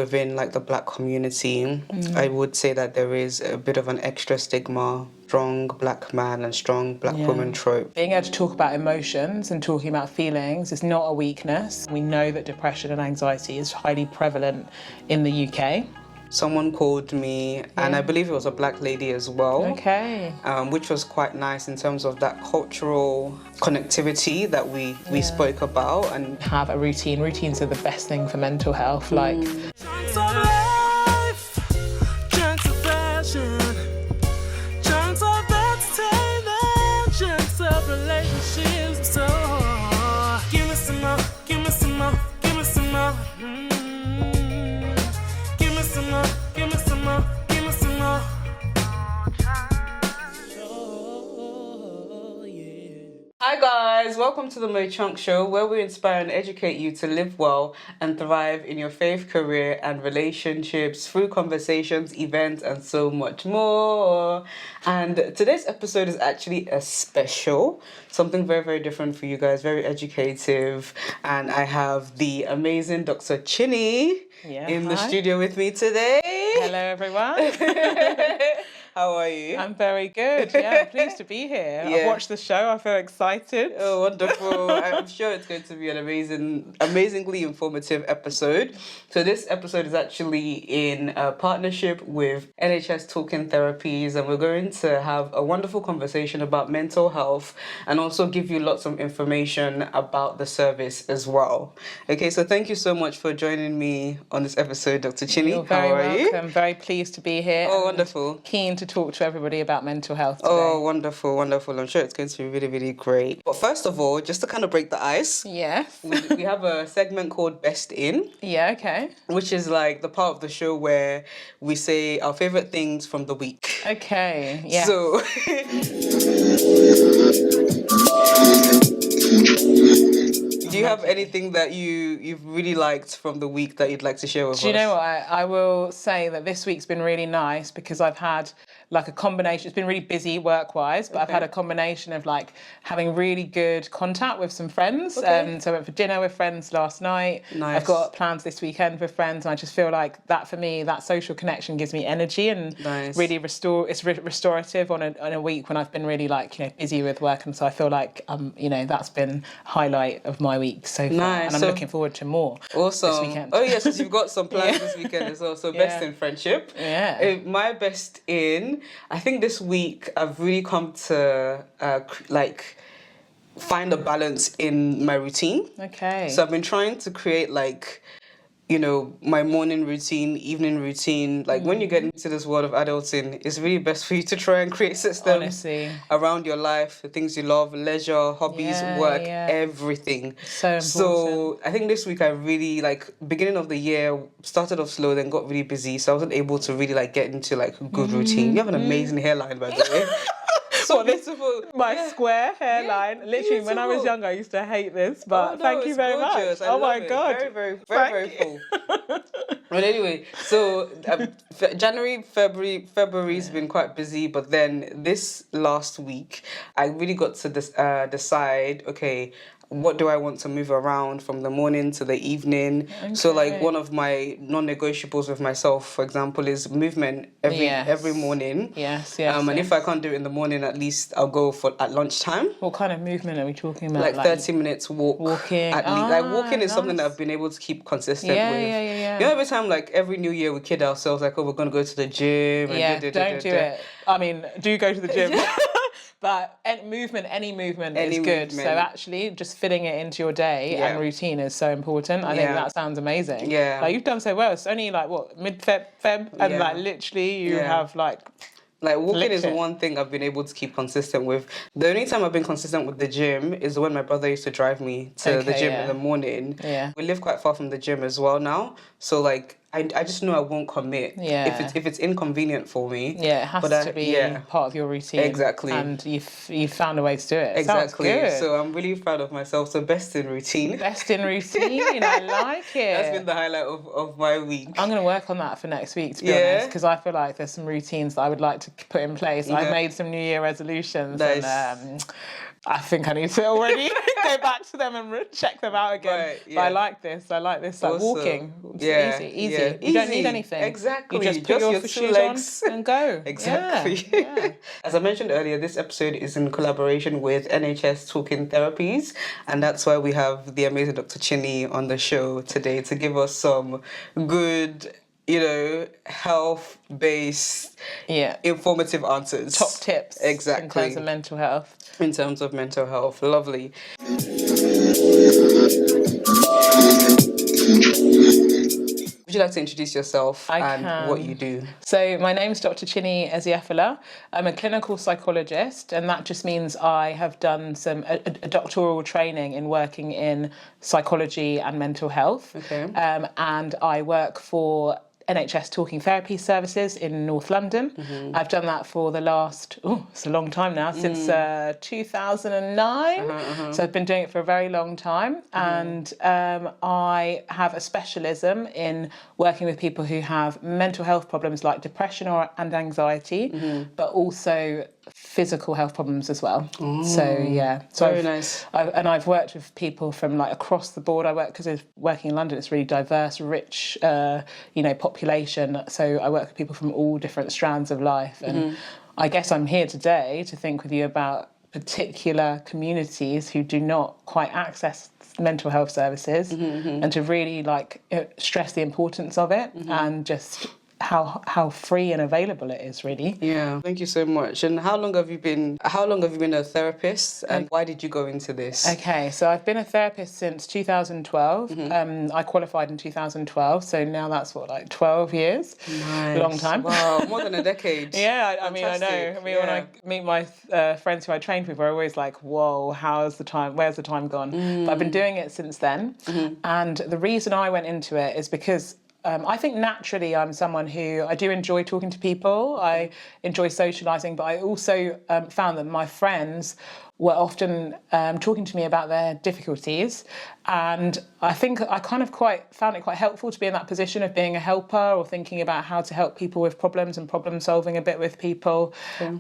within like the Black community, I would say that there is a bit of an extra stigma, strong Black man and strong Black woman trope. Being able to talk about emotions and talking about feelings is not a weakness. We know that depression and anxiety is highly prevalent in the UK. Someone called me, and I believe it was a Black lady as well. Okay. Which was quite nice in terms of that cultural connectivity that we spoke about. And have a routine. Routines are the best thing for mental health. Like. Chunks of life, chunks of passion, chunks of entertainment, chunks of relationships. So give me some more, give me some more, give me some more. Give me some more, give me some more, give me some more. hi guys, welcome to the Mo Chunk Show, where we inspire and educate you to live well and thrive in your faith, career and relationships through conversations, events and so much more. And today's episode is actually a special, something very, very different for you guys, very educative. And I have the amazing Dr Chinny in the studio with me today. Hello everyone. How are you? I'm very good. Yeah, pleased to be here. I've watched the show. I feel excited. Oh, wonderful. I'm sure it's going to be an amazingly informative episode. So this episode is actually in a partnership with NHS Talking Therapies, and we're going to have a wonderful conversation about mental health and also give you lots of information about the service as well. Okay, so thank you so much for joining me on this episode, Dr. Chinny. You're very welcome. Very pleased to be here. Oh, wonderful. Keen to talk to everybody about mental health today. Oh, wonderful, wonderful. I'm sure it's going to be really, really great. But first of all, just to kind of break the ice, Yes. we have a segment called Best In. Yeah, okay. Which is like the part of the show where we say our favourite things from the week. Okay, yeah. So... Do you have anything that you've really liked from the week that you'd like to share with us? Do you know what? I will say that this week's been really nice because I've had like a combination. It's been really busy work-wise, but I've had a combination of like having really good contact with some friends. So I went for dinner with friends last night. Nice. I've got plans this weekend with friends, and I just feel like that for me, that social connection gives me energy and really restorative on a week when I've been really like, busy with work. And so I feel like, that's been a highlight of my week so far. Nice. And I'm looking forward to more this weekend. Oh, yes, you've got some plans this weekend as well. So best in friendship. Yeah. My best in, I think this week I've really come to find a balance in my routine. Okay. So I've been trying to create my morning routine, evening routine. Like when you get into this world of adulting, it's really best for you to try and create systems around your life, the things you love, leisure, hobbies, work, everything. So important. So I think this week I really beginning of the year started off slow, then got really busy. So I wasn't able to really get into a good routine. You have an amazing hairline, by the way. So beautiful. My square hairline. Literally, when I was younger, I used to hate this, but thank you very much. Oh my God. Very, very full. But anyway, so January, February's been quite busy, but then this last week, I really got to decide, okay, what do I want to move around from the morning to the evening? Okay. So one of my non-negotiables with myself, for example, is movement every morning. Yes. And if I can't do it in the morning, at least I'll go at lunchtime. What kind of movement are we talking about? 30 minutes walking. At least. Walking is something that I've been able to keep consistent with. Yeah. Every time, every new year we kid ourselves, we're going to go to the gym. Don't do it. I mean, do go to the gym. But any movement is good. So actually, just fitting it into your day and routine is so important. I think that sounds amazing. Yeah. You've done so well. It's only mid-Feb, and literally you have walking is one thing I've been able to keep consistent with. The only time I've been consistent with the gym is when my brother used to drive me to the gym in the morning. Yeah. We live quite far from the gym as well now. So I just know I won't commit if it's inconvenient for me. Yeah, it has to be part of your routine. Exactly. And you've found a way to do it. Exactly. Sounds good. So I'm really proud of myself. So best in routine. Best in routine. I like it. That's been the highlight of my week. I'm going to work on that for next week, to be honest, because I feel like there's some routines that I would like to put in place. I've made some New Year resolutions. Nice. And I think I need to already go back to them and check them out again. Right, yeah. But I like this. Awesome. Walking. It's easy. Yeah, You don't need anything. Exactly. You just put your two shoes legs on and go. Exactly. Yeah. As I mentioned earlier, this episode is in collaboration with NHS Talking Therapies, and that's why we have the amazing Dr. Chinny on the show today to give us some good, health-based, informative answers. Top tips. Exactly. In terms of mental health. In terms of mental health. Lovely. Would you like to introduce yourself and what you do? So my name's Dr. Chinny Eziefula. I'm a clinical psychologist, and that just means I have done a doctoral training in working in psychology and mental health. Okay. And I work for NHS Talking Therapies services in North London. Mm-hmm. I've done that for the last, it's a long time now, since 2009. So I've been doing it for a very long time. And I have a specialism in working with people who have mental health problems like depression and anxiety, but also physical health problems as well. So very nice. I've worked with people from like across the board. Because working in London, it's really diverse, rich, population. So I work with people from all different strands of life. And I guess I'm here today to think with you about particular communities who do not quite access mental health services, and to really stress the importance of it and just how free and available it is, really. Yeah, thank you so much. And how long have you been a therapist, and why did you go into this? Okay, so I've been a therapist since 2012. I qualified in 2012, so now that's 12 years. Nice. Long time. Wow, more than a decade. Yeah, I mean, I know. When I meet my friends who I trained with, we're always like, whoa, where's the time gone? But I've been doing it since then. And the reason I went into it is because I think naturally I'm someone who, I do enjoy talking to people, I enjoy socialising, but I also found that my friends were often talking to me about their difficulties, and I think I kind of found it quite helpful to be in that position of being a helper or thinking about how to help people with problems and problem solving a bit with people.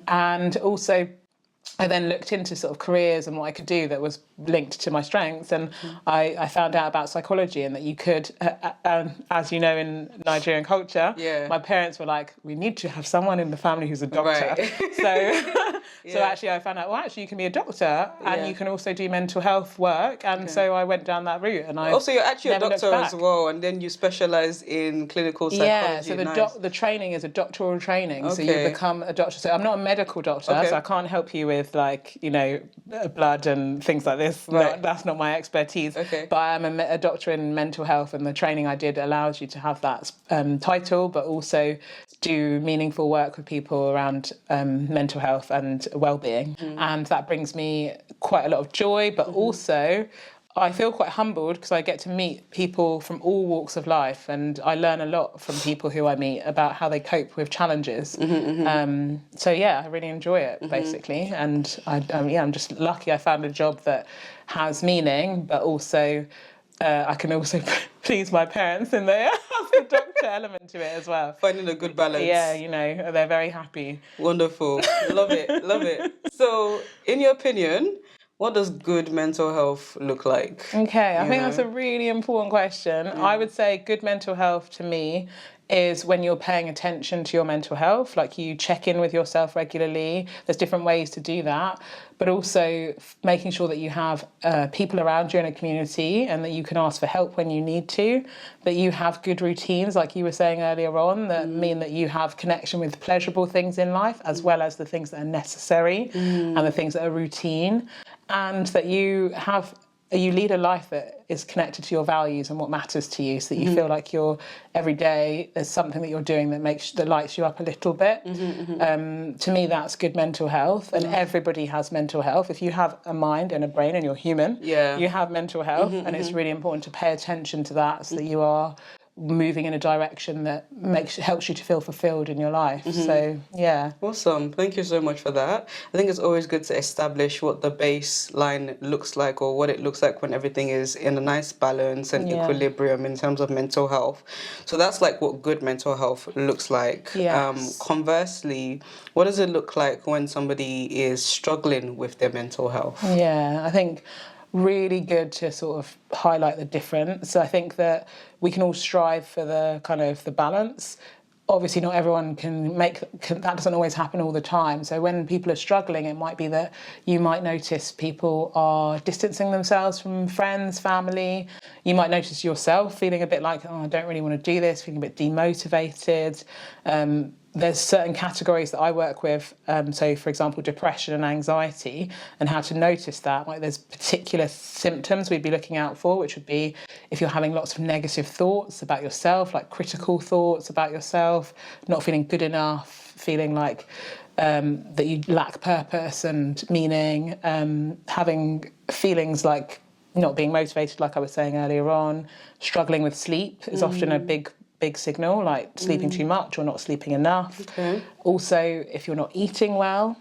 And also I then looked into sort of careers and what I could do that was linked to my strengths, and I found out about psychology, and that you could, as you know, in Nigerian culture, my parents were like, we need to have someone in the family who's a doctor. Right. So actually I found out, you can be a doctor and you can also do mental health work, and so I went down that route. And also you're actually a doctor as well, and then you specialise in clinical psychology. Yeah, so the training is a doctoral traiing, so you become a doctor. So I'm not a medical doctor, so I can't help you with blood and things like this. Right. That's not my expertise. But I am a doctor in mental health, and the training I did allows you to have that title, but also do meaningful work with people around mental health and well-being. And that brings me quite a lot of joy, but also I feel quite humbled because I get to meet people from all walks of life, and I learn a lot from people who I meet about how they cope with challenges. So I really enjoy it, basically. And I'm just lucky I found a job that has meaning, but also I can also please my parents, and there has a doctor element to it as well. Finding a good balance. Yeah, they're very happy. Wonderful. Love it. So, in your opinion, what does good mental health look like? Okay, I think that's a really important question. I would say good mental health to me is when you're paying attention to your mental health, like you check in with yourself regularly. There's different ways to do that, but also making sure that you have people around you in a community, and that you can ask for help when you need to, that you have good routines, like you were saying earlier on, that mean that you have connection with pleasurable things in life, as well as the things that are necessary and the things that are routine, and that you lead a life that is connected to your values and what matters to you, so that you feel like every day there's something that you're doing that lights you up a little bit. To me, that's good mental health, and everybody has mental health. If you have a mind and a brain and you're human, you have mental health, and it's really important to pay attention to that, so that you are moving in a direction that helps you to feel fulfilled in your life. So awesome. Thank you so much for that. I think it's always good to establish what the baseline looks like, or what it looks like when everything is in a nice balance and equilibrium in terms of mental health. So that's like what good mental health looks like. Conversely, what does it look like when somebody is struggling with their mental health? I think really good to sort of highlight the difference. So I think that we can all strive for the kind of the balance. Obviously, not everyone that doesn't always happen all the time. So when people are struggling, it might be that you might notice people are distancing themselves from friends, family. You might notice yourself feeling a bit like, oh, I don't really want to do this, feeling a bit demotivated. There's certain categories that I work with, so for example, depression and anxiety, and how to notice that. Like there's particular symptoms we'd be looking out for, which would be if you're having lots of negative thoughts about yourself, like critical thoughts about yourself, not feeling good enough, feeling like that you lack purpose and meaning, having feelings like not being motivated, like I was saying earlier on, struggling with sleep is often a big signal, like sleeping too much or not sleeping enough. Okay. Also, if you're not eating well,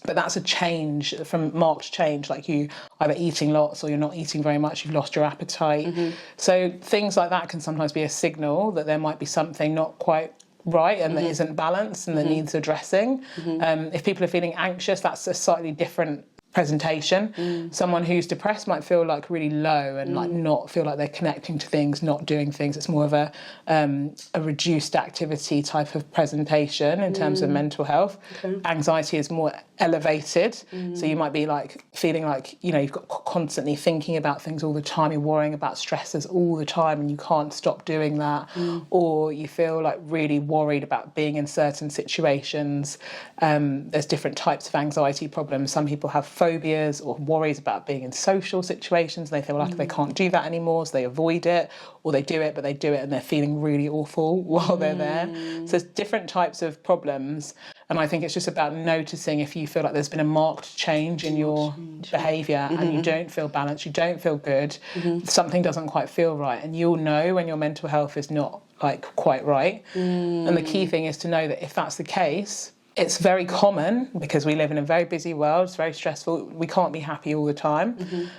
but that's a change, from marked change, like you either eating lots or you're not eating very much, you've lost your appetite. So things like that can sometimes be a signal that there might be something not quite right and that isn't balanced and that needs addressing. If people are feeling anxious, that's a slightly different presentation. Someone who's depressed might feel like really low and like not feel like they're connecting to things, not doing things. It's more of a reduced activity type of presentation in terms of mental health. Okay. Anxiety is more elevated, so you might be like feeling like, you know, you've got constantly thinking about things all the time, you're worrying about stresses all the time and you can't stop doing that, or you feel like really worried about being in certain situations. There's different types of anxiety problems. Some people have phobias or worries about being in social situations. They feel like they can't do that anymore, so they avoid it, or they do it, but they do it and they're feeling really awful while they're there. So there's different types of problems. And I think it's just about noticing if you feel like there's been a marked change in your behaviour and you don't feel balanced, you don't feel good, something doesn't quite feel right. And you'll know when your mental health is not like quite right. And the key thing is to know that if that's the case, it's very common because we live in a very busy world, it's very stressful, we can't be happy all the time.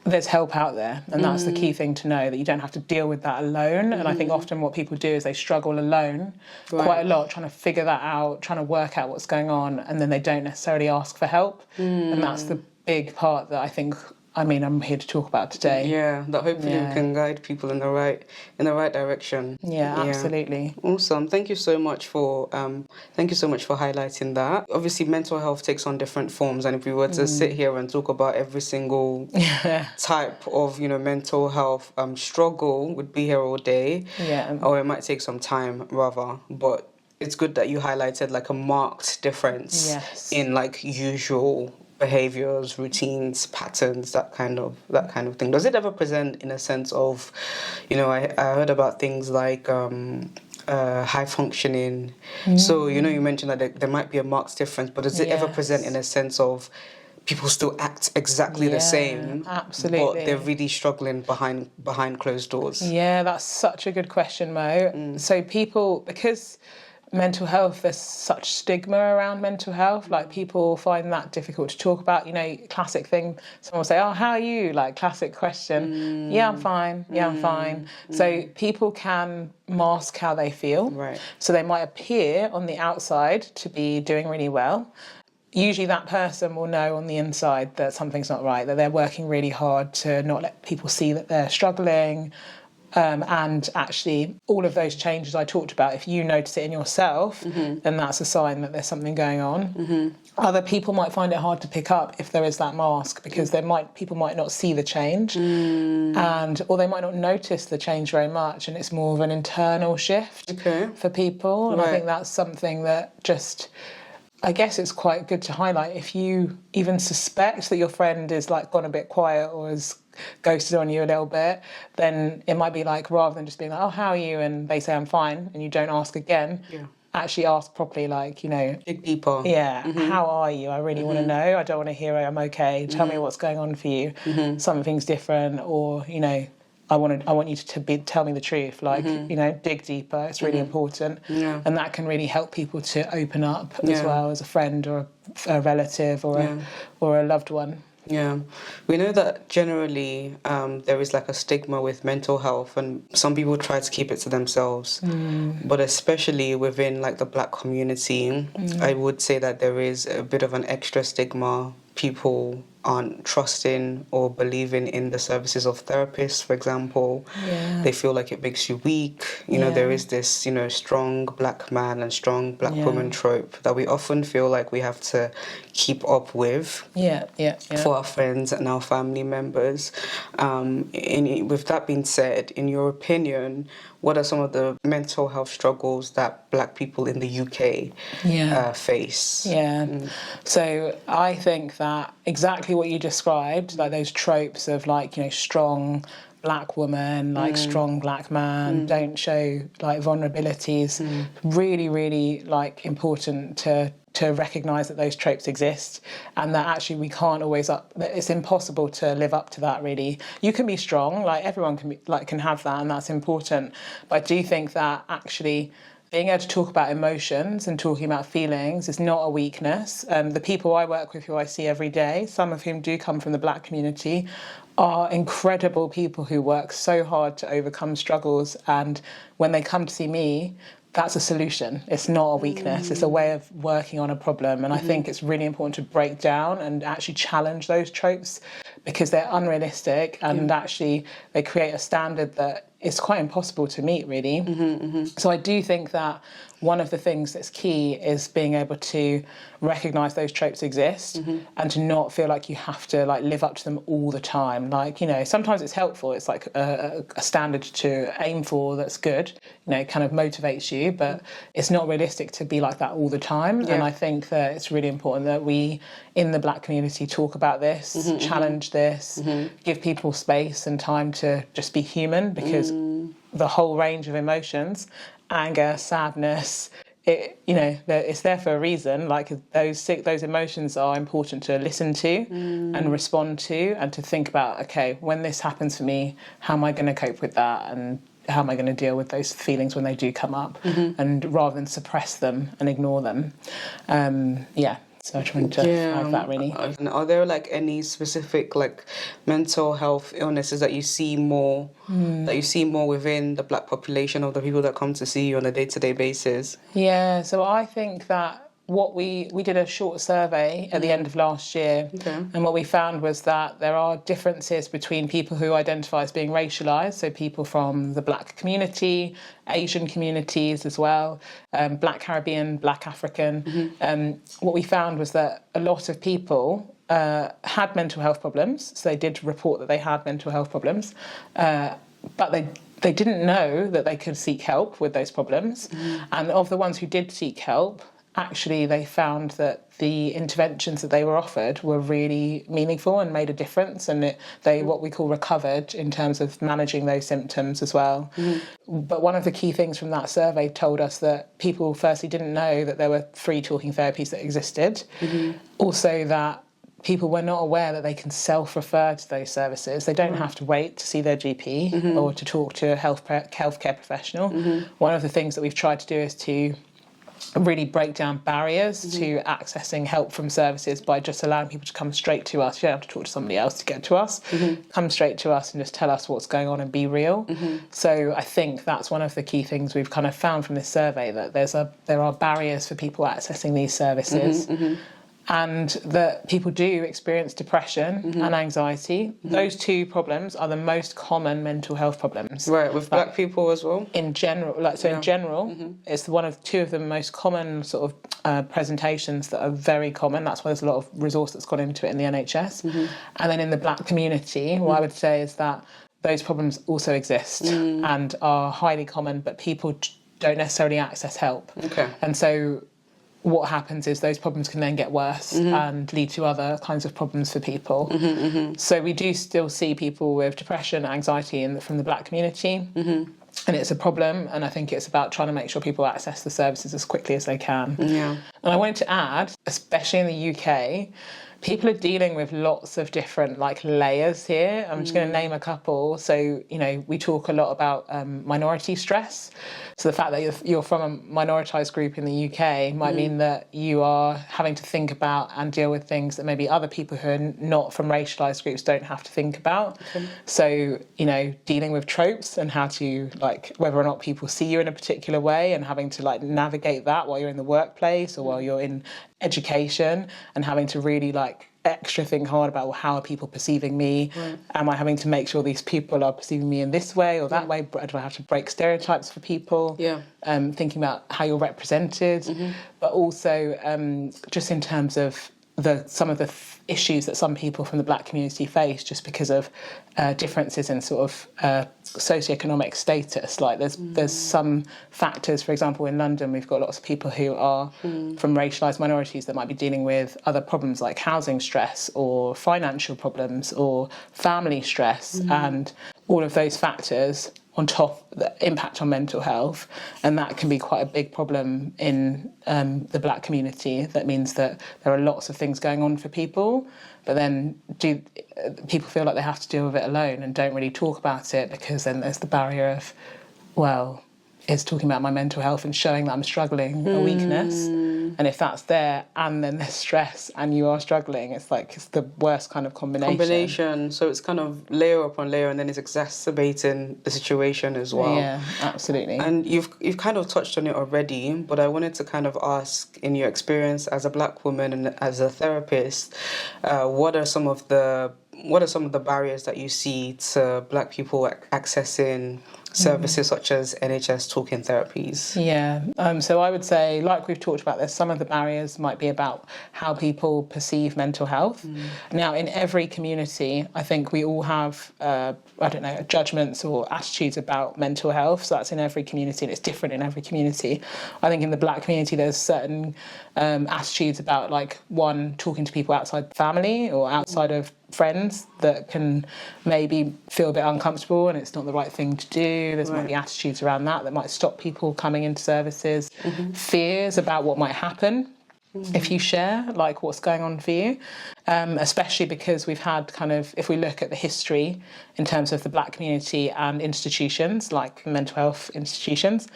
There's help out there, and that's the key thing to know, that you don't have to deal with that alone. And I think often what people do is they struggle alone quite a lot, trying to figure that out, trying to work out what's going on, and then they don't necessarily ask for help. And that's the big part that I think, I mean, I'm here to talk about today. Yeah, that hopefully we can guide people in the right direction. Yeah, absolutely. Awesome. Thank you so much for highlighting that. Obviously, mental health takes on different forms, and if we were to sit here and talk about every single type of, you know, mental health struggle, would be here all day. Yeah. Or it might take some time, rather, but it's good that you highlighted like a marked difference in like usual behaviors, routines, patterns, that kind of thing. Does it ever present in a sense of, you know, I heard about things like high functioning. So, you know, you mentioned that there might be a marked difference, but does it ever present in a sense of people still act exactly the same, absolutely, but they're really struggling behind closed doors? Yeah, that's such a good question, Mo. So people, because mental health, there's such stigma around mental health, like people find that difficult to talk about. You know, classic thing, someone will say, oh, how are you? Like classic question. Yeah, I'm fine. Yeah, I'm fine. So people can mask how they feel. Right. So they might appear on the outside to be doing really well. Usually that person will know on the inside that something's not right, that they're working really hard to not let people see that they're struggling. And actually, all of those changes I talked about, if you notice it in yourself, then that's a sign that there's something going on. Other people might find it hard to pick up if there is that mask, because people might not see the change, or they might not notice the change very much, and it's more of an internal shift for people. And I think that's something that just, I guess it's quite good to highlight. If you even suspect that your friend is like gone a bit quiet or has ghosted on you a little bit, then it might be like, rather than just being like, oh, how are you? And they say, I'm fine, and you don't ask again. Actually ask properly, like, you know, dig deeper. How are you? I really want to know. I don't want to hear I'm okay. Tell me what's going on for you. Something's different, or, you know, I want you to tell me the truth. Like, you know, dig deeper. It's really important. And that can really help people to open up as well, as a friend or a relative or a loved one. Yeah, we know that generally there is like a stigma with mental health, and some people try to keep it to themselves. But especially within like the Black community, I would say that there is a bit of an extra stigma. People aren't trusting or believing in the services of therapists, for example. Yeah. They feel like it makes you weak. You know, there is this, strong black man and strong black woman trope that we often feel like we have to keep up with for our friends and our family members. With that being said, in your opinion, what are some of the mental health struggles that black people in the UK face? So I think that exactly what you described, like those tropes of strong black woman, strong black man, don't show vulnerabilities, really, really important to recognise that those tropes exist, and that actually we can't always it's impossible to live up to that, really. You can be strong, everyone can have that, and that's important. But I do think that actually being able to talk about emotions and talking about feelings is not a weakness. The people I work with, who I see every day, some of whom do come from the black community, are incredible people who work so hard to overcome struggles, and when they come to see me, that's a solution. It's not a weakness. It's a way of working on a problem. And I think it's really important to break down and actually challenge those tropes, because they're unrealistic and actually they create a standard that is quite impossible to meet, really. So I do think that one of the things that's key is being able to recognise those tropes exist and to not feel like you have to live up to them all the time. Sometimes it's helpful. It's a standard to aim for that's good, kind of motivates you, but it's not realistic to be like that all the time. And I think that it's really important that we in the black community talk about this, challenge this, give people space and time to just be human, because the whole range of emotions, anger, sadness, it's there for a reason. Those emotions are important to listen to and respond to, and to think about, okay, when this happens for me, how am I going to cope with that, and how am I going to deal with those feelings when they do come up, and rather than suppress them and ignore them. So I'm trying to have that, really. Are there any specific mental health illnesses that you see more within the black population, of the people that come to see you on a day-to-day basis? Yeah, so I think that what we did a short survey at the end of last year, and what we found was that there are differences between people who identify as being racialised, so people from the black community, Asian communities as well, black Caribbean, black African. What we found was that a lot of people had mental health problems, so they did report that they had mental health problems, but they didn't know that they could seek help with those problems. And of the ones who did seek help, actually they found that the interventions that they were offered were really meaningful and made a difference, and they what we call recovered in terms of managing those symptoms as well. But one of the key things from that survey told us that people firstly didn't know that there were free talking therapies that existed. Also that people were not aware that they can self-refer to those services. They don't have to wait to see their GP or to talk to a healthcare professional. One of the things that we've tried to do is to really break down barriers to accessing help from services by just allowing people to come straight to us. You don't have to talk to somebody else to get to us. Come straight to us and just tell us what's going on and be real. So I think that's one of the key things we've kind of found from this survey, that there are barriers for people accessing these services. And that people do experience depression and anxiety. Those two problems are the most common mental health problems. Right, with black people as well? In general, in general, it's two of the most common sort of presentations that are very common. That's why there's a lot of resource that's gone into it in the NHS. And then in the black community, what I would say is that those problems also exist and are highly common, but people don't necessarily access help. And so what happens is those problems can then get worse and lead to other kinds of problems for people. So we do still see people with depression, anxiety from the black community, and it's a problem, and I think it's about trying to make sure people access the services as quickly as they can. And I wanted to add, especially in the UK, people are dealing with lots of different layers here. I'm just going to name a couple. So, we talk a lot about minority stress. So the fact that you're from a minoritised group in the UK might mean that you are having to think about and deal with things that maybe other people who are not from racialised groups don't have to think about. So, dealing with tropes and how to, whether or not people see you in a particular way, and having to, navigate that while you're in the workplace or while you're in education, and having to really extra think hard about, well, how are people perceiving me? Right. Am I having to make sure these people are perceiving me in this way or that way? Do I have to break stereotypes for people? Yeah. Thinking about how you're represented, but also just in terms of some of the issues that some people from the Black community face just because of differences in sort of socioeconomic status. Like there's some factors, for example, in London, we've got lots of people who are from racialised minorities that might be dealing with other problems like housing stress or financial problems or family stress, and all of those factors on top the impact on mental health, and that can be quite a big problem in the Black community. That means that there are lots of things going on for people, but then people feel like they have to deal with it alone and don't really talk about it, because then there's the barrier of, well, is talking about my mental health and showing that I'm struggling a weakness? And if that's there and then there's stress and you are struggling, it's the worst kind of combination. So it's kind of layer upon layer, and then it's exacerbating the situation as well. Yeah, absolutely. And you've kind of touched on it already, but I wanted to kind of ask, in your experience as a Black woman and as a therapist, what are some of the barriers that you see to Black people accessing services such as NHS Talking Therapies? Yeah, so I would say, like we've talked about, some of the barriers might be about how people perceive mental health. Now, in every community, I think we all have, judgments or attitudes about mental health. So that's in every community, and it's different in every community. I think in the Black community, there's certain attitudes about, like, one, talking to people outside family or outside of friends that can maybe feel a bit uncomfortable and it's not the right thing to do. There's might be attitudes around that might stop people coming into services. Fears about what might happen if you share, like, what's going on for you, especially because we've had if we look at the history in terms of the Black community and institutions, like mental health institutions,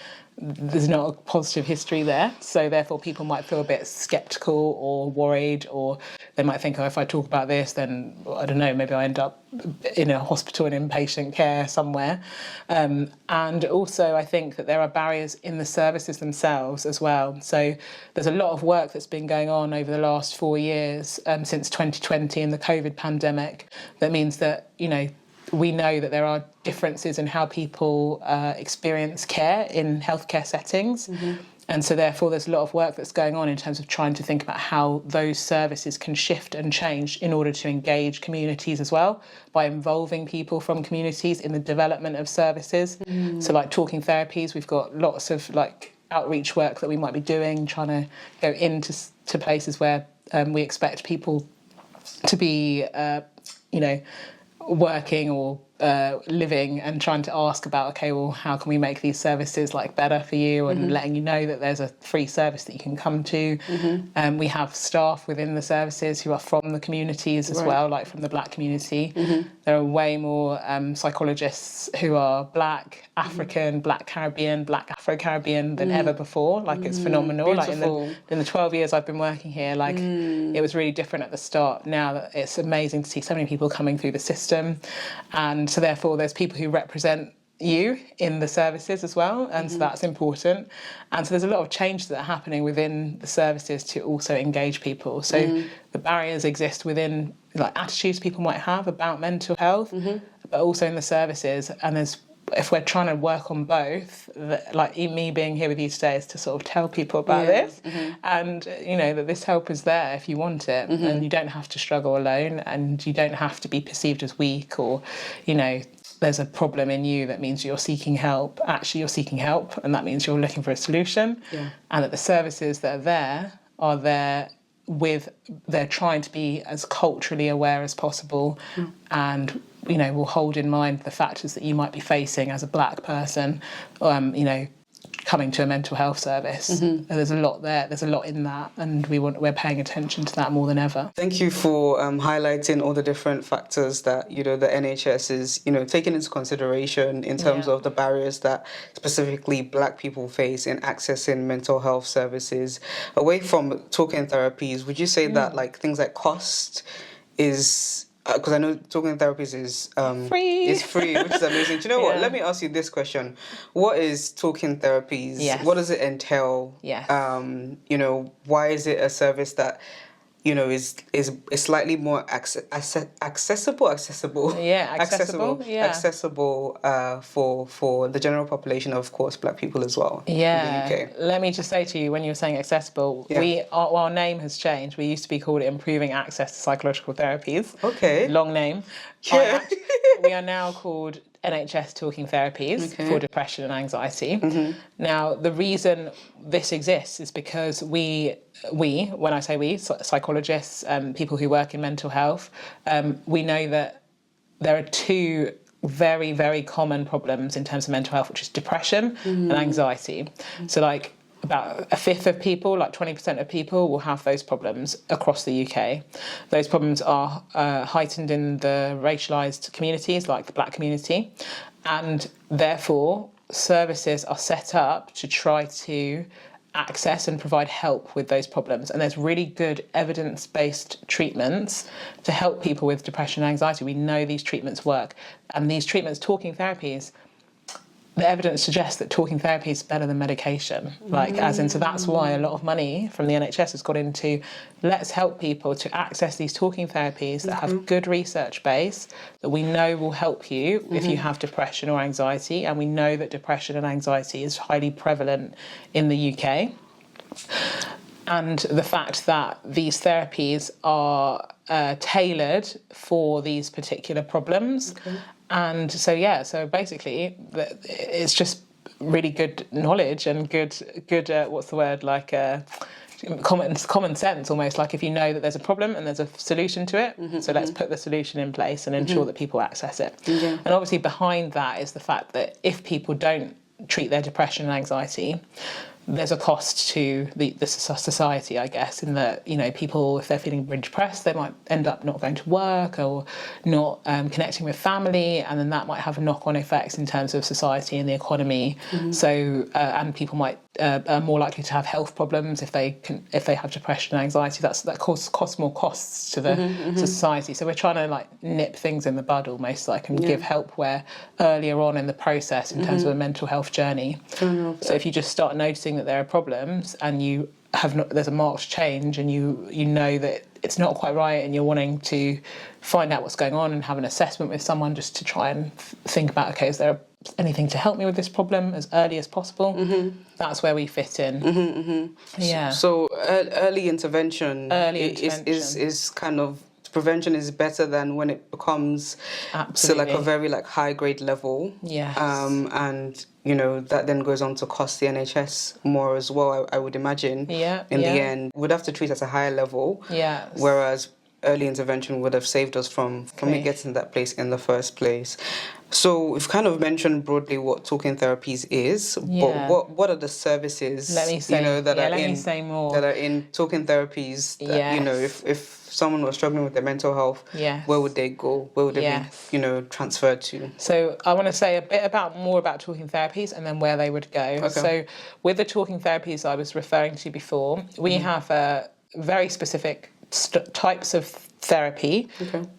there's not a positive history there. So therefore people might feel a bit sceptical or worried, or they might think, if I talk about this, then, I don't know, maybe I end up in a hospital in inpatient care somewhere. And also I think that there are barriers in the services themselves as well. So there's a lot of work that's been going on over the last 4 years, since 2020 and the COVID pandemic, that means that, we know that there are differences in how people experience care in healthcare settings. And so therefore there's a lot of work that's going on in terms of trying to think about how those services can shift and change in order to engage communities as well, by involving people from communities in the development of services. So like Talking Therapies, we've got lots of outreach work that we might be doing, trying to go into places where we expect people to be, working or living, and trying to ask about, how can we make these services better for you, and letting you know that there's a free service that you can come to. We have staff within the services who are from the communities as well, like from the Black community. There are way more psychologists who are Black, African, Black Caribbean, Black Afro-Caribbean than ever before. It's phenomenal. Beautiful. In the 12 years I've been working here, it was really different at the start. Now that it's amazing to see so many people coming through the system, and so therefore there's people who represent you in the services as well, and so that's important. And so there's a lot of changes that are happening within the services to also engage people. So the barriers exist within attitudes people might have about mental health, but also in the services. And if we're trying to work on both, me being here with you today is to sort of tell people about this, and that this help is there if you want it, and you don't have to struggle alone, and you don't have to be perceived as weak, or there's a problem in you that means you're seeking help. Actually, you're seeking help, and that means you're looking for a solution. And that the services that are there they're trying to be as culturally aware as possible, and will hold in mind the factors that you might be facing as a Black person, coming to a mental health service. There's a lot there. There's a lot in that, and we're paying attention to that more than ever. Thank you for highlighting all the different factors that the NHS is taking into consideration in terms of the barriers that specifically Black people face in accessing mental health services. Away from Talking Therapies, would you say that things like cost is, because I know Talking Therapies is free, which is amazing. Do you know what? Let me ask you this question: what is Talking Therapies? What does it entail? Why is it a service that you know, is slightly more accessible for the general population, of course, Black people as well. Yeah. In the UK. Let me just say to you, when you were saying accessible, our name has changed. We used to be called Improving Access to Psychological Therapies. Okay. Long name. Yeah. We are now called NHS Talking Therapies for depression and anxiety. Mm-hmm. Now, the reason this exists is because we, when I say we, psychologists, people who work in mental health, we know that there are two very, very common problems in terms of mental health, which is depression and anxiety. So like about a fifth of people, like 20% of people, will have those problems across the UK. Those problems are heightened in the racialised communities, like the Black community, and therefore services are set up to try to access and provide help with those problems. And there's really good evidence-based treatments to help people with depression and anxiety. We know these treatments work. And these treatments, talking therapies, the evidence suggests that talking therapy is better than medication. So that's why a lot of money from the NHS has got into, let's help people to access these talking therapies that have good research base, that we know will help you if you have depression or anxiety. And we know that depression and anxiety is highly prevalent in the UK. And the fact that these therapies are tailored for these particular problems. Okay. And so basically it's just really good knowledge and good common sense almost, like if you know that there's a problem and there's a solution to it, so let's put the solution in place and ensure that people access it. Yeah. And obviously behind that is the fact that if people don't treat their depression and anxiety, there's a cost to the society, I guess, in that, you know, people, if they're feeling really depressed, they might end up not going to work or not connecting with family, and then that might have knock-on effects in terms of society and the economy. So, and people might are more likely to have health problems if they have depression and anxiety. That costs more costs to to society. So we're trying to like nip things in the bud almost, like, and give help where earlier on in the process in terms of a mental health journey. So if you just start noticing that there are problems and there's a marked change and you know that it's not quite right and you're wanting to find out what's going on and have an assessment with someone just to try and think about, okay, is there anything to help me with this problem as early as possible? That's where we fit in. Yeah. So early intervention is kind of, prevention is better than when it becomes to like a very like high grade level. Yes. And you know that then goes on to cost the NHS more as well, I would imagine. Yeah. In the end, we'd have to treat at a higher level. Yeah. Whereas early intervention would have saved us from it getting to that place in the first place. So we've kind of mentioned broadly what talking therapies is, but what are the services that are in talking therapies that, you know, if someone was struggling with their mental health, where would they go? Where would they be, you know, transferred to? So I want to say a bit more about talking therapies and then where they would go. Okay. So with the talking therapies I was referring to before, we have very specific types of therapy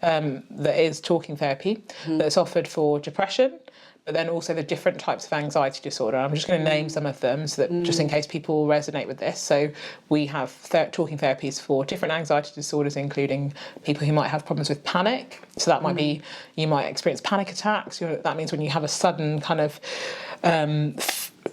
that is talking therapy that's offered for depression, but then also the different types of anxiety disorder. I'm just going to name some of them so that just in case people resonate with this. So we have talking therapies for different anxiety disorders, including people who might have problems with panic. So that might be, you might experience panic attacks. That means when you have a sudden kind of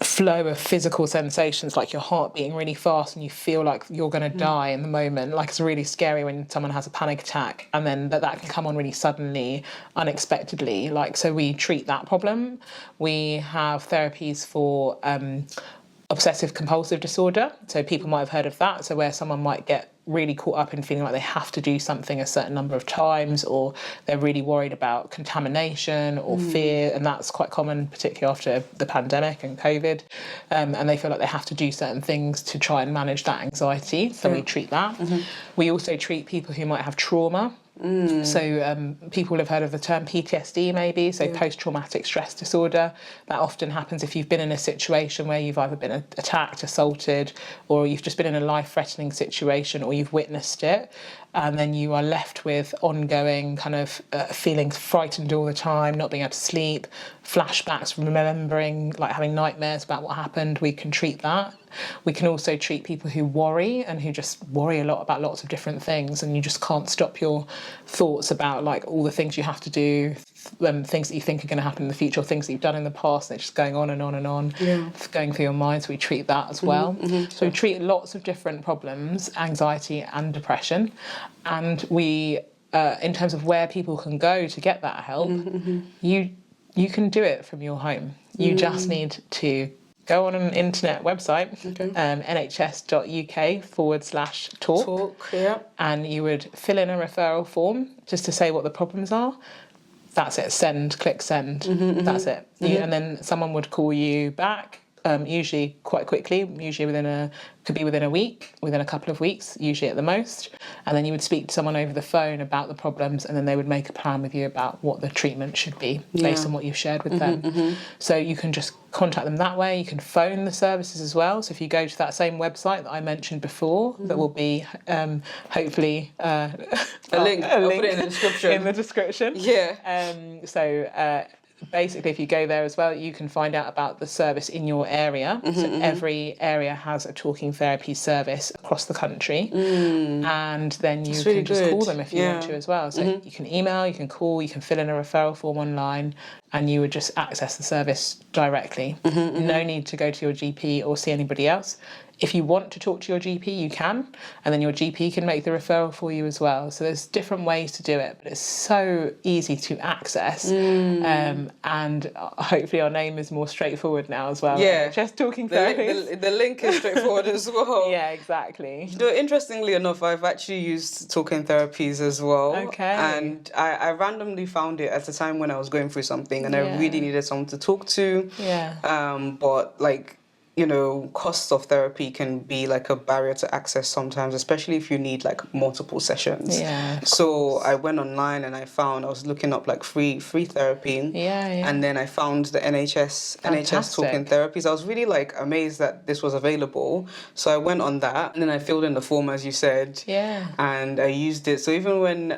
flow of physical sensations, like your heart beating really fast and you feel like you're going to die in the moment. Like, it's really scary when someone has a panic attack, and then that can come on really suddenly, unexpectedly. Like, so we treat that problem. We have therapies for obsessive compulsive disorder. So people might have heard of that. So where someone might get really caught up in feeling like they have to do something a certain number of times, or they're really worried about contamination or fear, and that's quite common, particularly after the pandemic and COVID, and they feel like they have to do certain things to try and manage that anxiety, so we treat that. We also treat people who might have trauma. So people will have heard of the term PTSD maybe, so post-traumatic stress disorder. That often happens if you've been in a situation where you've either been attacked, assaulted, or you've just been in a life-threatening situation, or you've witnessed it. and then you are left with ongoing kind of feeling frightened all the time, not being able to sleep, flashbacks, remembering, like having nightmares about what happened, we can treat that. We can also treat people who worry and who just worry a lot about lots of different things, and you just can't stop your thoughts about like all the things you have to do, things that you think are going to happen in the future, or things that you've done in the past, and it's just going on and on and on, going through your mind. So we treat that as well. So we treat lots of different problems, anxiety and depression, and we, in terms of where people can go to get that help, you can do it from your home. You just need to go on an internet website, nhs.uk/talk, and you would fill in a referral form just to say what the problems are. That's it. Click send. That's it. And then someone would call you back, usually quite quickly, usually could be within a week, within a couple of weeks, usually at the most. And then you would speak to someone over the phone about the problems, and then they would make a plan with you about what the treatment should be based on what you've shared with them. So you can just contact them that way. You can phone the services as well. So if you go to that same website that I mentioned before, that will be hopefully a link. I'll put it in the description. In the description. Basically, if you go there as well, you can find out about the service in your area. So every area has a talking therapy service across the country, and then you can just call them if you want to as well. So you can email, you can call, you can fill in a referral form online, and you would just access the service directly. No need to go to your GP or see anybody else. If you want to talk to your GP, you can, and then your GP can make the referral for you as well. So there's different ways to do it, but it's so easy to access. And hopefully our name is more straightforward now as well. Just Talking Therapies. The link is straightforward as well. Yeah, exactly. You know, interestingly enough, I've actually used Talking Therapies as well. Okay. And I randomly found it at a time when I was going through something, and I really needed someone to talk to. But like, you know, costs of therapy can be like a barrier to access sometimes, especially if you need like multiple sessions. So I went online and I was looking up like free therapy. And then I found the NHS Talking Therapies. I was really like amazed that this was available. So I went on that, and then I filled in the form as you said. And I used it. So even when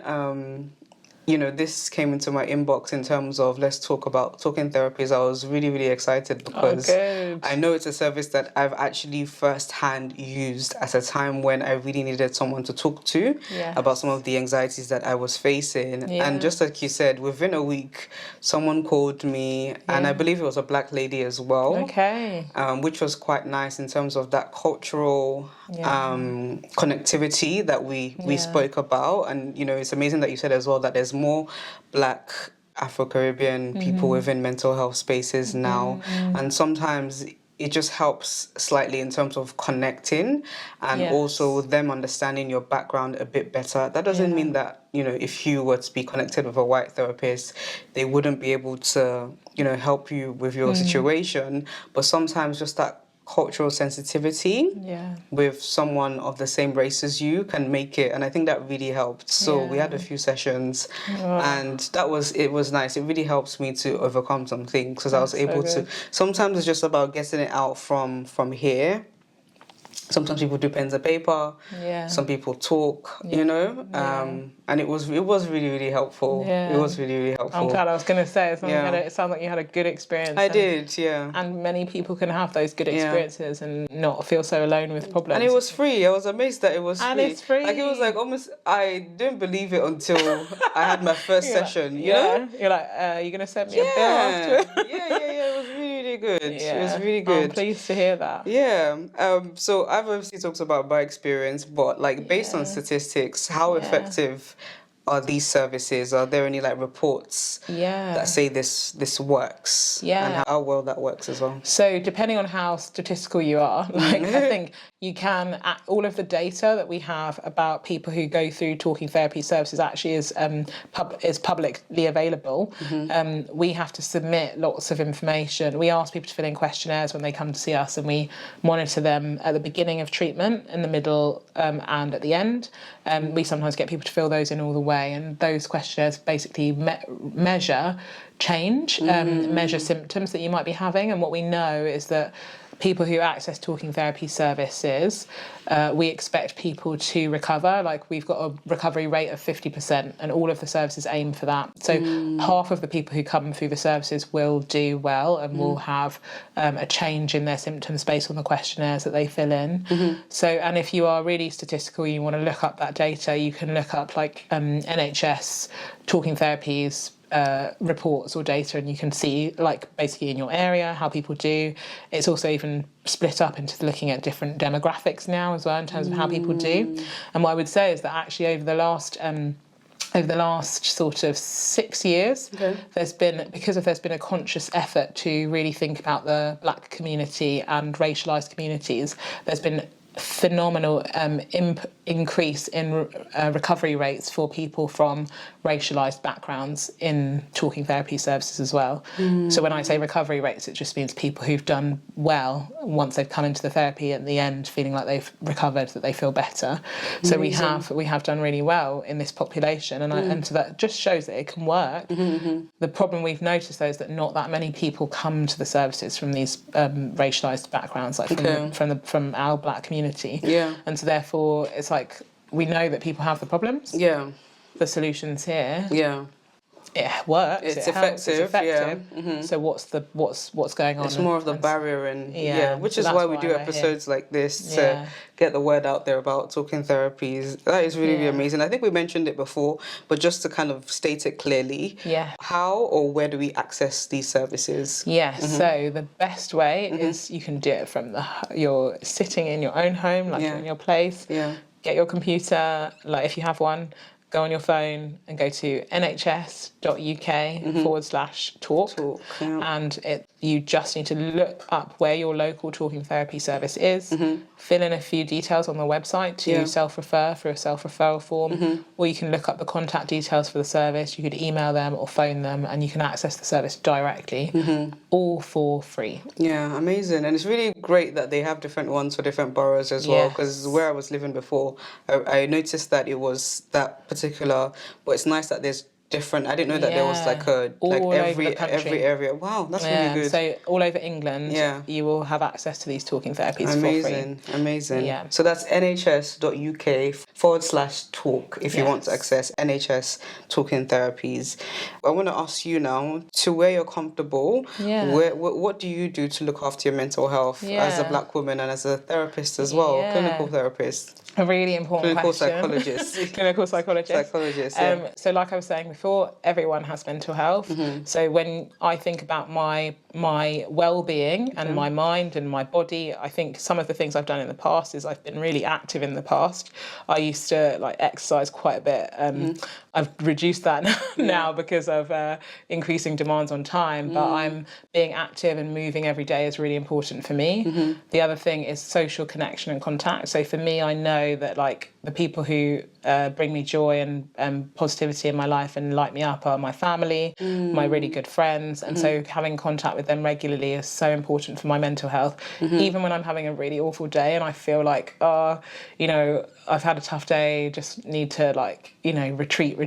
you know, this came into my inbox in terms of let's talk about Talking Therapies, I was really, really excited because I know it's a service that I've actually firsthand used at a time when I really needed someone to talk to about some of the anxieties that I was facing. And just like you said, within a week, someone called me, and I believe it was a black lady as well, which was quite nice in terms of that cultural connectivity that we spoke about. And, you know, it's amazing that you said as well that there's more black Afro-Caribbean people within mental health spaces now. And sometimes it just helps slightly in terms of connecting and also them understanding your background a bit better. That doesn't mean that, you know, if you were to be connected with a white therapist, they wouldn't be able to, you know, help you with your situation. But sometimes just that cultural sensitivity with someone of the same race as you can make it, and I think that really helped. So we had a few sessions, and it was nice. It really helps me to overcome some things because I was able to. Sometimes it's just about getting it out from here. Sometimes people do pens and paper. Some people talk, you know, and it was really, really helpful. It was really, really helpful. I'm glad. I was going to say, it sounds like you had a good experience. I did. And many people can have those good experiences and not feel so alone with problems. And it was free. I was amazed that it was free. And it's free. Like, it was like almost, I didn't believe it until I had my first session, you know? You're like, are you going to send me a bill after? It was really good. It was really good. I'm pleased to hear that. So I've obviously talked about my experience, but like based on statistics, how effective are these services? Are there any like reports that say this works? And how well that works as well? So depending on how statistical you are, like I think you can, all of the data that we have about people who go through talking therapy services actually is publicly available. We have to submit lots of information. We ask people to fill in questionnaires when they come to see us, and we monitor them at the beginning of treatment, in the middle, and at the end. We sometimes get people to fill those in all the way, and those questionnaires basically measure change, measure symptoms that you might be having. And what we know is that people who access talking therapy services, we expect people to recover. Like, we've got a recovery rate of 50%, and all of the services aim for that. So half of the people who come through the services will do well and will have a change in their symptoms based on the questionnaires that they fill in. So, and if you are really statistical, you want to look up that data, you can look up like NHS Talking Therapies reports or data, and you can see, like, basically in your area how people do. It's also even split up into looking at different demographics now as well in terms of how people do. And what I would say is that actually over the last sort of 6 years, there's been a conscious effort to really think about the Black community and racialised communities. There's been phenomenal increase in recovery rates for people from racialised backgrounds in talking therapy services as well. So when I say recovery rates, it just means people who've done well once they've come into the therapy at the end, feeling like they've recovered, that they feel better. So we have done really well in this population, and so that just shows that it can work. The problem we've noticed, though, is that not that many people come to the services from these racialised backgrounds, like from our Black community. And so therefore it's like, we know that people have the problems. The solution's here. It works. It's effective. So what's going on? It's more of the barrier, and which is why we do episodes like this to get the word out there about talking therapies. That is really amazing. I think we mentioned it before, but just to kind of state it clearly, how or where do we access these services? So the best way is you can do it from you're sitting in your own home, like you're in your place. Get your computer, like if you have one. Go on your phone and go to nhs.uk/talk. And you just need to look up where your local talking therapy service is, fill in a few details on the website to self-refer through a self-referral form, or you can look up the contact details for the service. You could email them or phone them, and you can access the service directly, all for free. Amazing. And it's really great that they have different ones for different boroughs as well, because where I was living before, I noticed that it was that particular, but it's nice that there's different. I didn't know that there was like every area. Wow, that's really good. So all over England, you will have access to these talking therapies for free. Amazing. So that's nhs.uk/talk if you want to access NHS Talking Therapies. I want to ask you now, to where you're comfortable, what do you do to look after your mental health as a Black woman and as a therapist as well, clinical therapist? A really important question. Clinical psychologist. So like I was saying before, everyone has mental health. So when I think about my well-being and my mind and my body, I think some of the things I've done in the past is I've been really active in the past. I used to exercise quite a bit. I've reduced that now because of increasing demands on time, but I'm being active and moving every day is really important for me. The other thing is social connection and contact. So for me, I know that the people who bring me joy and positivity in my life and light me up are my family, my really good friends, and so having contact with them regularly is so important for my mental health. Even when I'm having a really awful day and I feel like, I've had a tough day, just need to retreat.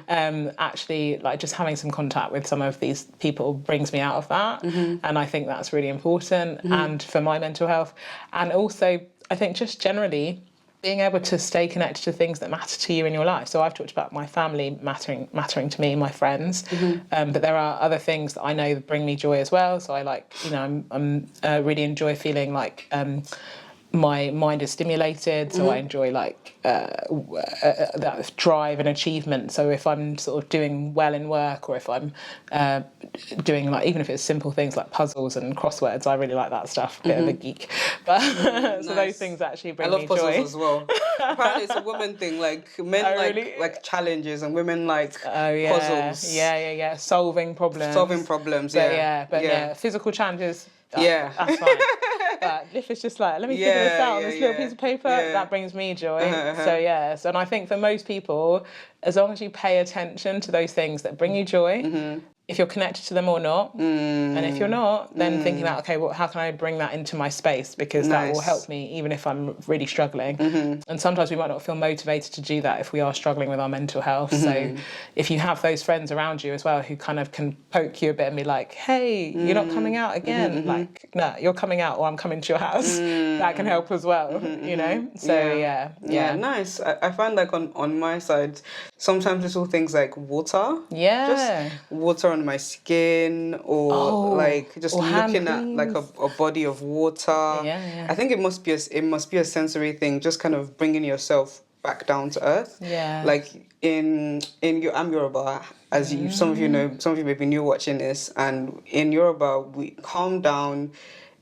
Actually, just having some contact with some of these people brings me out of that, and I think that's really important and for my mental health. And also, I think just generally being able to stay connected to things that matter to you in your life. So I've talked about my family mattering to me, my friends, but there are other things that I know that bring me joy as well. So I really enjoy feeling like my mind is stimulated, so I enjoy that drive and achievement. So if I'm sort of doing well in work, or if I'm doing even if it's simple things like puzzles and crosswords, I really like that stuff. Bit of a geek, but so those things actually bring me joy. I love puzzles as well. Apparently it's a woman thing. Men like challenges, and women puzzles. Solving problems. But physical challenges. That's fine. But if it's just let me figure this out on this little piece of paper, that brings me joy. And I think for most people, as long as you pay attention to those things that bring you joy, if you're connected to them or not. And if you're not, then thinking about, okay, well, how can I bring that into my space? Because that will help me even if I'm really struggling. And sometimes we might not feel motivated to do that if we are struggling with our mental health. So if you have those friends around you as well who kind of can poke you a bit and be like, hey, you're not coming out again. Like, no, you're coming out or I'm coming to your house. That can help as well, you know? So, yeah. Nice. I find like on my side, sometimes little things like water. Yeah. Just water on my skin or like just looking at like a body of water. I think it must be a sensory thing, just kind of bringing yourself back down to earth. Like I'm Yoruba, as some of you know, some of you may be new watching this, and in Yoruba we calm down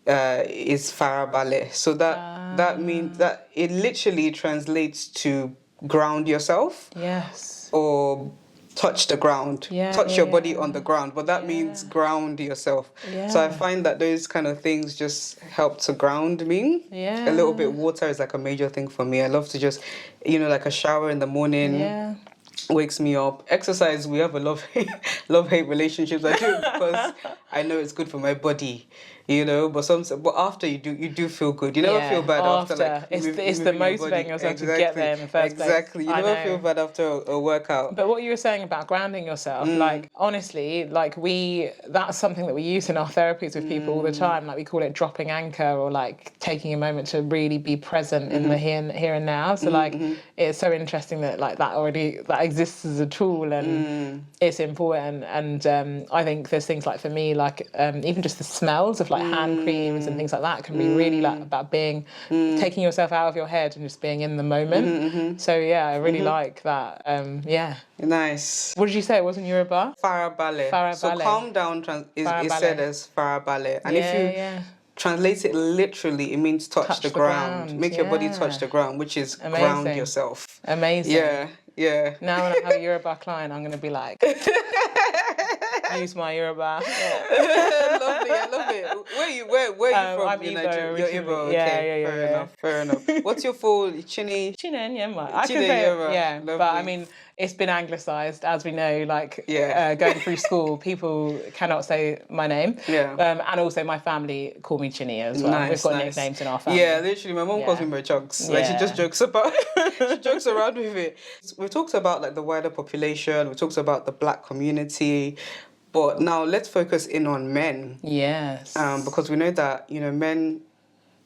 is farabale. So that means that it literally translates to ground yourself. Yes. Or touch the ground, touch your body on the ground, but that means ground yourself. So I find that those kind of things just help to ground me. A little bit water is like a major thing for me. I love to just, like a shower in the morning wakes me up. Exercise, we have a love-hate relationships. I do because I know it's good for my body. But after you do feel good. You never feel bad after like it's the motivating yourself to get there in the first place. Exactly. You never feel bad after a workout. But what you were saying about grounding yourself, like honestly, like that's something that we use in our therapies with people all the time. Like we call it dropping anchor, or like taking a moment to really be present in the here and now. So like it's so interesting that like that exists as a tool, and it's important. And I think there's things like for me, like even just the smells of like hand creams and things like that can be really like about being taking yourself out of your head and just being in the moment. So yeah, I really like that. Nice. What did you say? It wasn't Yoruba? Farabale. So calm down is said as farabale, and if you translate it literally, it means touch the ground. Make your body touch the ground, which is ground yourself. Amazing. Yeah. Now when I have a Yoruba client, I'm going to be like, use my Yoruba. I love it. Where are you from? I'm Igbo. You're Igbo. Okay, fair enough. What's your full Chinny? Chinen, I could say it, but I mean, it's been anglicised, as we know, like going through school, people cannot say my name. And also my family call me Chinny as well. We've got nicknames in our family. Yeah, literally, my mom calls me Chunks. Like she just jokes around with it. We've talked about like the wider population, we talked about the Black community, but now let's focus in on men. Yes. Because we know that, men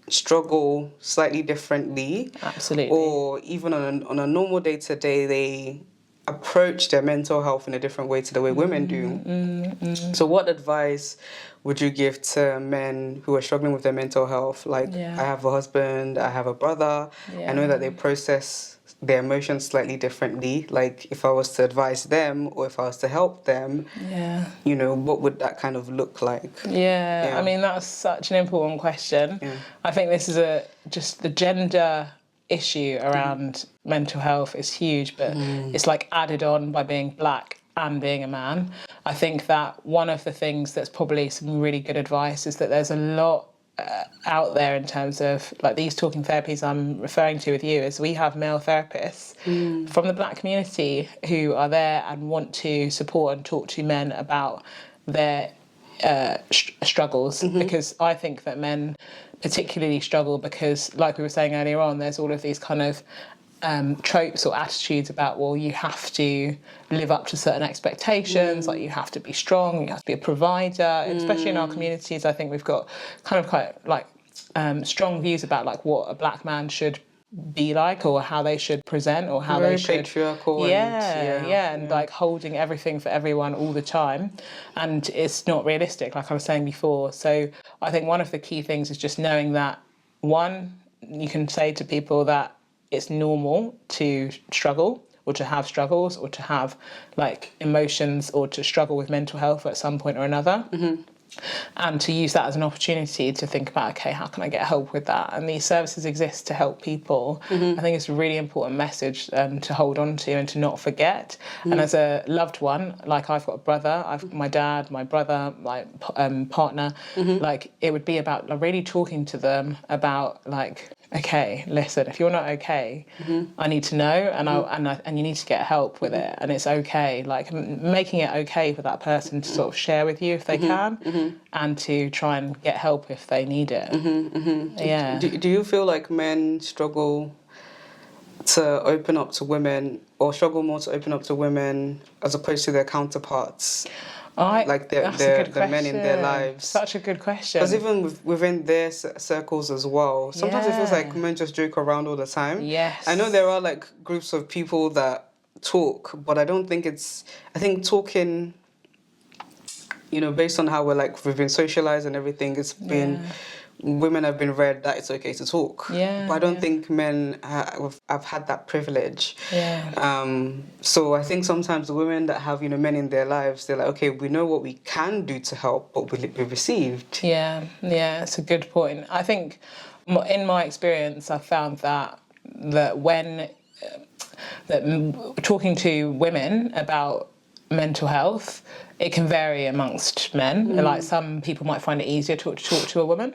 struggle slightly differently. Absolutely. Or even on a normal day-to-day, they approach their mental health in a different way to the way women do. So what advice would you give to men who are struggling with their mental health? Like, I have a husband, I have a brother. I know that they process their emotions slightly differently. Like, if I was to advise them or if I was to help them, what would that kind of look like? I mean, that's such an important question. I think this is just the gender issue around mental health is huge, but it's like added on by being Black and being a man. I think that one of the things that's probably some really good advice is that there's a lot out there in terms of like these talking therapies I'm referring to with you, is we have male therapists from the Black community who are there and want to support and talk to men about their struggles, because I think that men particularly struggle because, like we were saying earlier on, there's all of these kind of tropes or attitudes about, well, you have to live up to certain expectations, like you have to be strong, you have to be a provider, especially in our communities. I think we've got kind of quite like strong views about like what a Black man should be like or how they should present or how they should patriarchal and like holding everything for everyone all the time, and it's not realistic, like I was saying before. So I think one of the key things is just knowing that, one, you can say to people that it's normal to struggle or to have struggles or to have like emotions or to struggle with mental health at some point or another. And to use that as an opportunity to think about, okay, how can I get help with that? And these services exist to help people. I think it's a really important message to hold on to and to not forget. And as a loved one, like I've got a brother, I've my dad, my brother, my partner, like it would be about really talking to them about like okay, listen, if you're not okay, I need to know, and you need to get help with it, and it's okay. Like making it okay for that person to sort of share with you if they can, and to try and get help if they need it. Yeah. Do you feel like men struggle to open up to women, or struggle more to open up to women as opposed to their counterparts? Like the men in their lives. Such a good question. Because even within their circles as well, sometimes it feels like men just joke around all the time. Yes. I know there are like groups of people that talk, but I don't think I think talking, based on how we've been socialized and everything, it's been, women have been read that it's okay to talk. Yeah. But I don't think men have had that privilege. Yeah. So I think sometimes the women that have, men in their lives, they're like, okay, we know what we can do to help, but will it be received? Yeah, it's a good point. I think in my experience, I've found that when talking to women about mental health, it can vary amongst men. Like some people might find it easier to talk to a woman.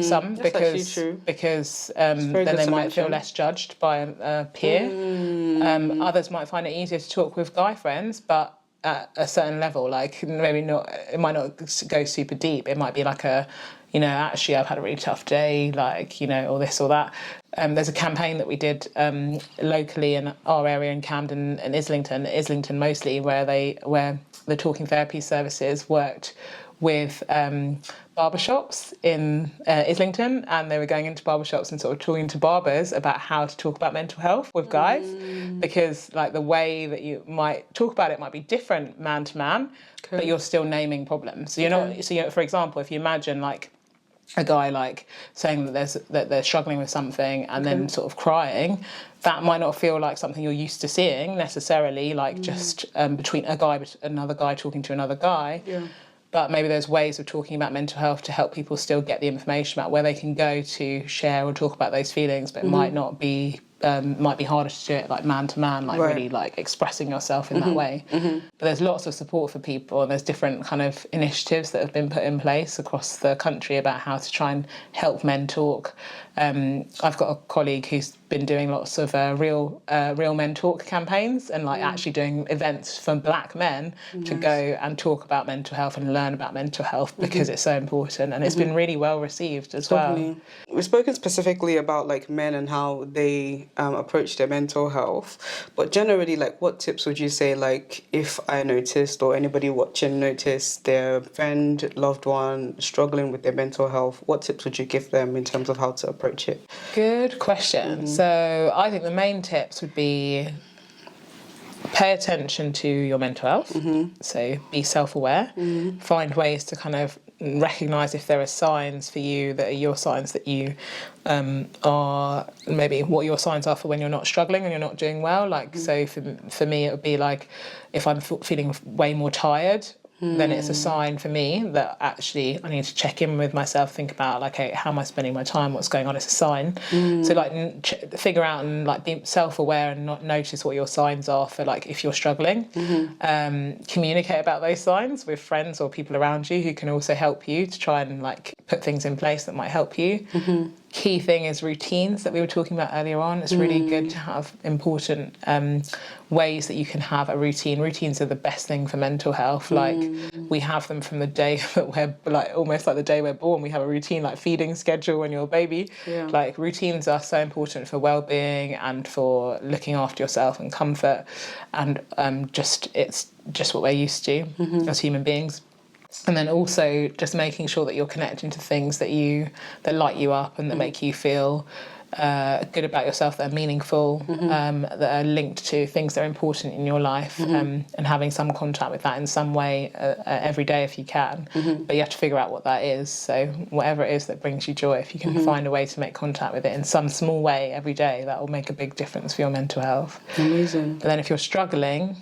Some because then they might feel less judged by a peer. Others might find it easier to talk with guy friends, but at a certain level, like maybe not. It might not go super deep. It might be like actually I've had a really tough day, like or this or that. There's a campaign that we did locally in our area in Camden and Islington mostly, where the Talking Therapies services worked with barbershops in Islington, and they were going into barbershops and sort of talking to barbers about how to talk about mental health with guys, because like the way that you might talk about it might be different man to man, but you're still naming problems. So you're not. So for example, if you imagine like a guy like saying that they're struggling with something and then sort of crying, that might not feel like something you're used to seeing necessarily, like just between another guy talking to another guy. Yeah. But maybe there's ways of talking about mental health to help people still get the information about where they can go to share or talk about those feelings, but it might not be. Might be harder to do it like man to man, like really like expressing yourself in that way. But there's lots of support for people, and there's different kind of initiatives that have been put in place across the country about how to try and help men talk. I've got a colleague who's been doing lots of real men talk campaigns, and like actually doing events for black men to go and talk about mental health and learn about mental health, because it's so important, and it's been really well received as well. We've spoken specifically about like men and how they approach their mental health, but generally, like, what tips would you say, like, if I noticed or anybody watching noticed their friend, loved one struggling with their mental health, what tips would you give them in terms of how to approach it? Good question. So I think the main tips would be pay attention to your mental health. So be self-aware, find ways to kind of recognise if there are signs for you that are your signs that you are, maybe what your signs are for when you're not struggling and you're not doing well. Like, so for me, it would be like if I'm feeling way more tired, then it's a sign for me that actually I need to check in with myself, think about like, hey, how am I spending my time? What's going on? It's a sign. So like figure out and like be self-aware and not notice what your signs are for like if you're struggling. Communicate about those signs with friends or people around you who can also help you to try and like put things in place that might help you. Key thing is routines that we were talking about earlier on. It's really good to have important ways that you can have a routine. Routines are the best thing for mental health. Like we have them from the day that we're like almost like the day we're born. We have a routine like feeding schedule when you're a baby. Like routines are so important for well-being and for looking after yourself and comfort, and it's just what we're used to as human beings. And then also just making sure that you're connecting to things that light you up and that make you feel good about yourself, that are meaningful, that are linked to things that are important in your life, and having some contact with that in some way every day if you can. But you have to figure out what that is. So whatever it is that brings you joy, if you can find a way to make contact with it in some small way every day, that will make a big difference for your mental health. Amazing. But then if you're struggling,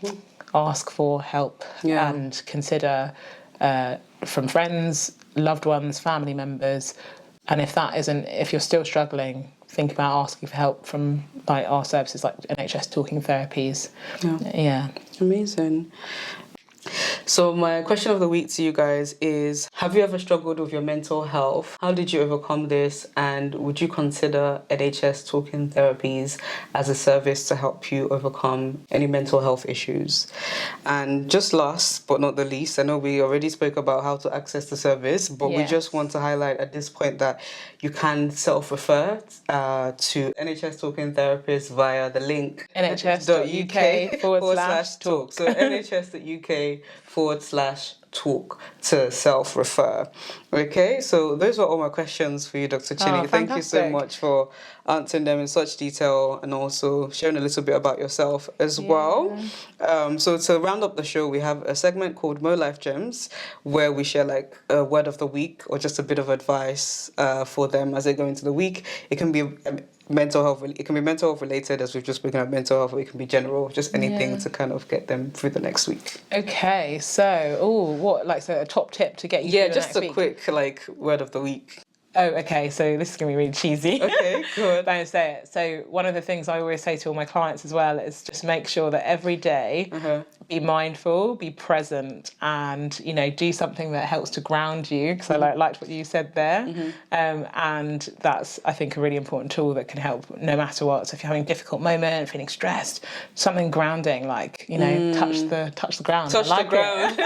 ask for help and consider from friends, loved ones, family members, and if you're still struggling, think about asking for help from like our services like NHS Talking Therapies. Amazing. So my question of the week to you guys is, have you ever struggled with your mental health? How did you overcome this? And would you consider NHS Talking Therapies as a service to help you overcome any mental health issues? And just last but not the least, I know we already spoke about how to access the service, but we just want to highlight at this point that you can self-refer to NHS Talking Therapies via the link nhs.uk/talk. So nhs.uk/talk to self-refer. Okay, so those were all my questions for you, Dr. Chinny. Thank you so much for answering them in such detail and also sharing a little bit about yourself as well. So to round up the show, we have a segment called Mo Life Gems, where we share like a word of the week or just a bit of advice for them as they go into the week. It can be mental health. It can be mental health related, as we've just spoken about mental health, or it can be general, just anything to kind of get them through the next week. Okay, so a top tip to get you through the next week? Quick like word of the week. Oh, okay, so this is going to be really cheesy. Okay, good. Don't say it. So one of the things I always say to all my clients as well is just make sure that every day be mindful, be present, and, you know, do something that helps to ground you, because I liked what you said there. And that's, I think, a really important tool that can help no matter what. So if you're having a difficult moment, feeling stressed, something grounding, like, you know, touch the ground. Touch the ground.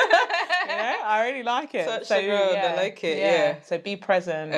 You know, I really like it. Touch the ground, I like it, yeah. So be present,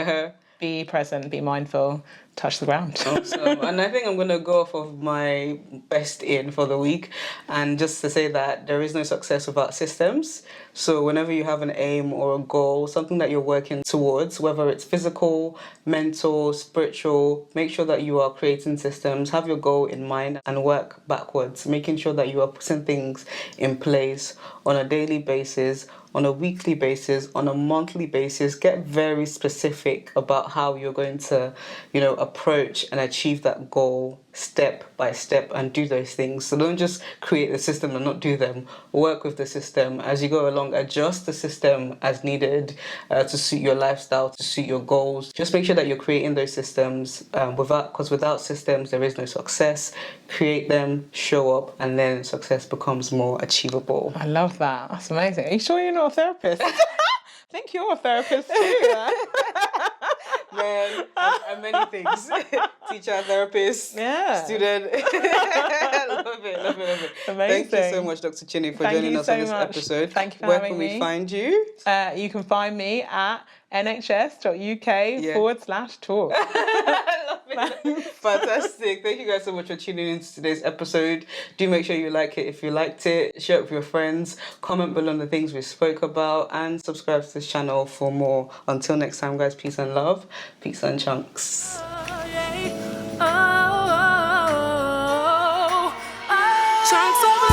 be present, be mindful, touch the ground. Awesome. And I think I'm going to go off of my best in for the week, and just to say that there is no success without systems. So whenever you have an aim or a goal, something that you're working towards, whether it's physical, mental, spiritual, make sure that you are creating systems, have your goal in mind and work backwards, making sure that you are putting things in place on a daily basis, on a weekly basis, on a monthly basis. Get very specific about how you're going to, you know, approach and achieve that goal step by step and do those things. So don't just create the system and not do them. Work with the system as you go along. Adjust the system as needed to suit your lifestyle, to suit your goals. Just make sure that you're creating those systems because without systems there is no success. Create them, show up, and then success becomes more achievable. I love that. That's amazing. Are you sure you're not a therapist? I think you're a therapist too. Man, I'm many things. Teacher, therapist, student. Love it. Amazing. Thank you so much, Dr. Chinny, for joining us on this episode. Thank you for Where having can me. we find you? You can find me at nhs.uk/talk. Fantastic. Thank you guys so much for tuning in to today's episode. Do make sure you like it if you liked it. Share it with your friends. Comment below on the things we spoke about. And subscribe to this channel for more. Until next time, guys, peace and love. Peace and chunks. Chunks of